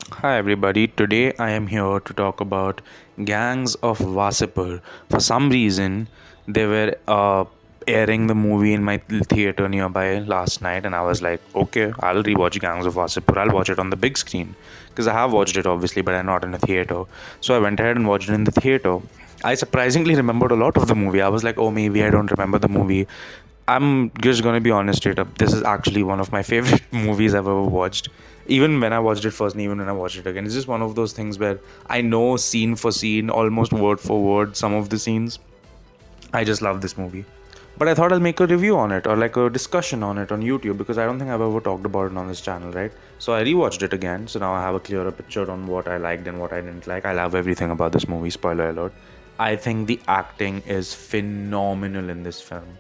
Hi everybody, today I am here to talk about Gangs of Wasseypur. For some reason, they were airing the movie in my theater nearby last night, and I was like, okay, I'll rewatch Gangs of Wasseypur. I'll watch it on the big screen because I have watched it obviously, but I'm not in a theater. So I went ahead and watched it in the theater. I surprisingly remembered a lot of the movie. I was like, oh, maybe I don't remember the movie. I'm just gonna be honest straight up. This is actually one of my favorite movies I've ever watched. Even when I watched it first, and even when I watched it again, it's just one of those things where I know scene for scene, almost word for word, some of the scenes. I just love this movie. But I thought I'll make a review on it or like a discussion on it on YouTube because I don't think I've ever talked about it on this channel, right? So I rewatched it again. So now I have a clearer picture on what I liked and what I didn't like. I love everything about this movie, spoiler alert. I think the acting is phenomenal in this film,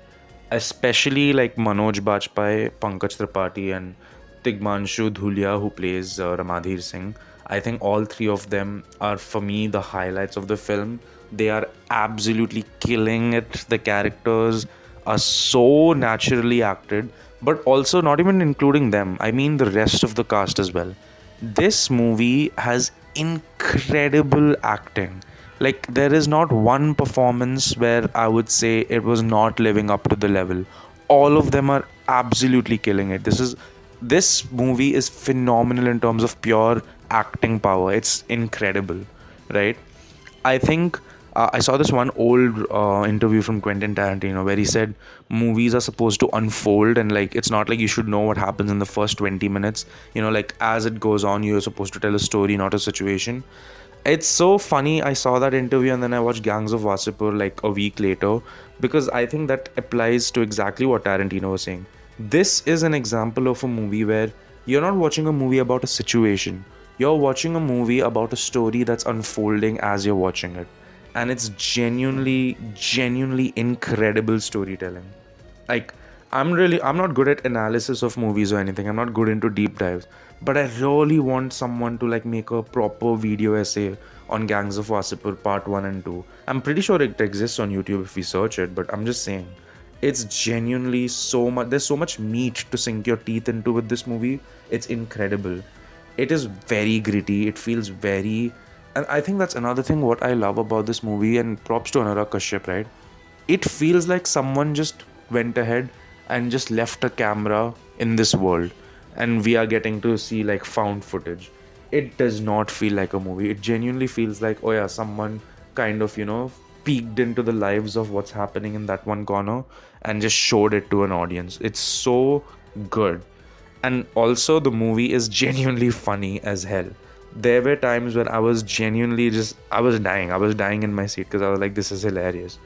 especially like Manoj Bajpayee, Pankaj Tripathi, and Tigmanshu Dhulia, who plays Ramadhir Singh. I think all three of them are, for me, the highlights of the film. They are absolutely killing it. The characters are so naturally acted, but also not even including them. I mean, the rest of the cast as well. This movie has incredible acting. Like, there is not one performance where I would say it was not living up to the level. All of them are absolutely killing it. This movie is phenomenal in terms of pure acting power. It's incredible, right? I think I saw this one old interview from Quentin Tarantino where he said movies are supposed to unfold, and like it's not like you should know what happens in the first 20 minutes. Like as it goes on, you're supposed to tell a story, not a situation. It's so funny. I saw that interview and then I watched Gangs of Wasseypur like a week later because I think that applies to exactly what Tarantino was saying. This is an example of a movie where you're not watching a movie about a situation. You're watching a movie about a story that's unfolding as you're watching it. And it's genuinely incredible storytelling. Like, I'm not good at analysis of movies or anything. I'm not good into deep dives, but I really want someone to like make a proper video essay on Gangs of Wasseypur part 1 and 2. I'm pretty sure it exists on YouTube if we search it, but I'm just saying it's genuinely so much. There's so much meat to sink your teeth into with this movie. It's incredible. It is very gritty. It feels very, and I think that's another thing what I love about this movie, and props to Anurag Kashyap, right? It feels like someone just went ahead and just left a camera in this world, and we are getting to see like found footage. It does not feel like a movie. It genuinely feels like, oh yeah, someone kind of peeked into the lives of what's happening in that one corner and just showed it to an audience. It's so good. And also the movie is genuinely funny as hell. There were times when I was genuinely just I was dying in my seat because I was like, this is hilarious.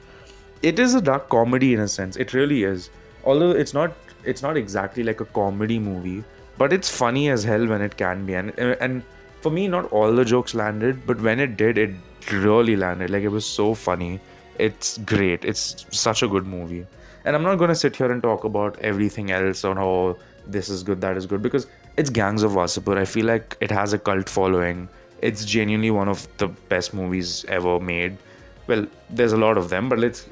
It is a dark comedy in a sense. It really is. Although it's not exactly like a comedy movie, but it's funny as hell when it can be. And for me, not all the jokes landed, but when it did, it really landed. Like, it was so funny. It's great. It's such a good movie. And I'm not gonna sit here and talk about everything else on how this is good, that is good, because it's Gangs of Wasseypur. I feel like it has a cult following. It's genuinely one of the best movies ever made. Well, there's a lot of them, but it's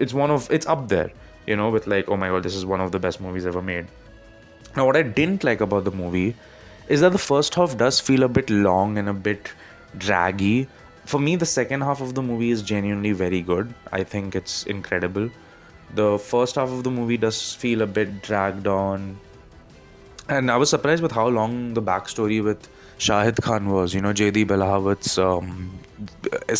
up there, with like, oh my god, this is one of the best movies ever made. Now, what I didn't like about the movie is that the first half does feel a bit long and a bit draggy. For me, the second half of the movie is genuinely very good. I think it's incredible. The first half of the movie does feel a bit dragged on, and I was surprised with how long the backstory with Shahid Khan was, JD Belawat's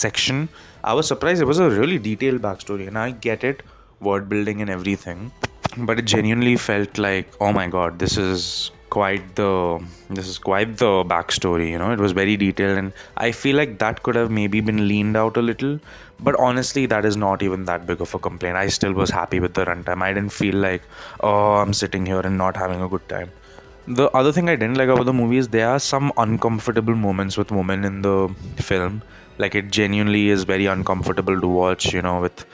section. I was surprised. It was a really detailed backstory, and I get it, word building and everything, but it genuinely felt like, oh my god, this is quite the backstory. It was very detailed, and I feel like that could have maybe been leaned out a little. But honestly, that is not even that big of a complaint. I still was happy with the runtime. I didn't feel like, oh, I'm sitting here and not having a good time. The other thing I didn't like about the movie is there are some uncomfortable moments with women in the film. Like, it genuinely is very uncomfortable to watch, with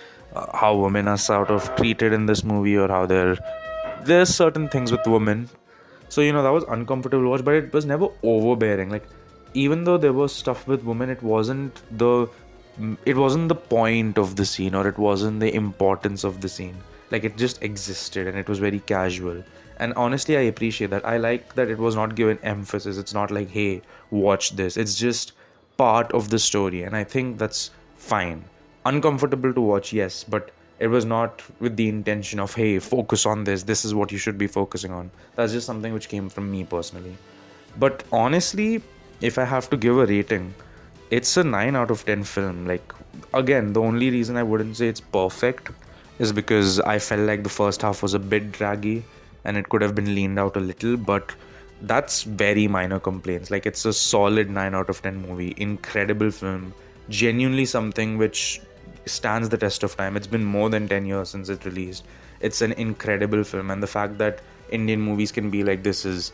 how women are sort of treated in this movie, or how there's certain things with women. So, that was uncomfortable to watch, but it was never overbearing. Like, even though there was stuff with women, it wasn't the point of the scene, or it wasn't the importance of the scene. Like, it just existed and it was very casual. And honestly, I appreciate that. I like that it was not given emphasis. It's not like, hey, watch this. It's just part of the story. And I think that's fine. Uncomfortable to watch, yes, but it was not with the intention of, hey, focus on this. This is what you should be focusing on. That's just something which came from me personally. But honestly, if I have to give a rating, it's a 9 out of 10 film. Like, again, the only reason I wouldn't say it's perfect is because I felt like the first half was a bit draggy and it could have been leaned out a little, but that's very minor complaints. Like, it's a solid 9 out of 10 movie. Incredible film. Genuinely something which stands the test of time. It's been more than 10 years since it released. It's an incredible film, and the fact that Indian movies can be like this is,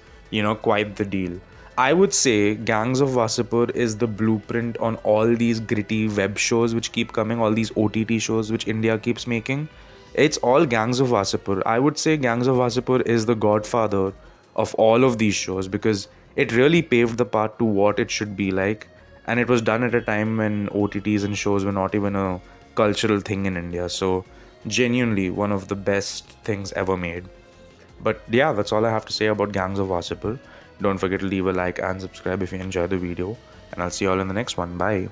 quite the deal. I would say Gangs of Wasseypur is the blueprint on all these gritty web shows which keep coming, all these OTT shows which India keeps making. It's all Gangs of Wasseypur. I would say Gangs of Wasseypur is the godfather of all of these shows because it really paved the path to what it should be like. And it was done at a time when OTTs and shows were not even a cultural thing in India. So, genuinely, one of the best things ever made. But yeah, that's all I have to say about Gangs of Wasseypur. Don't forget to leave a like and subscribe if you enjoyed the video. And I'll see you all in the next one. Bye.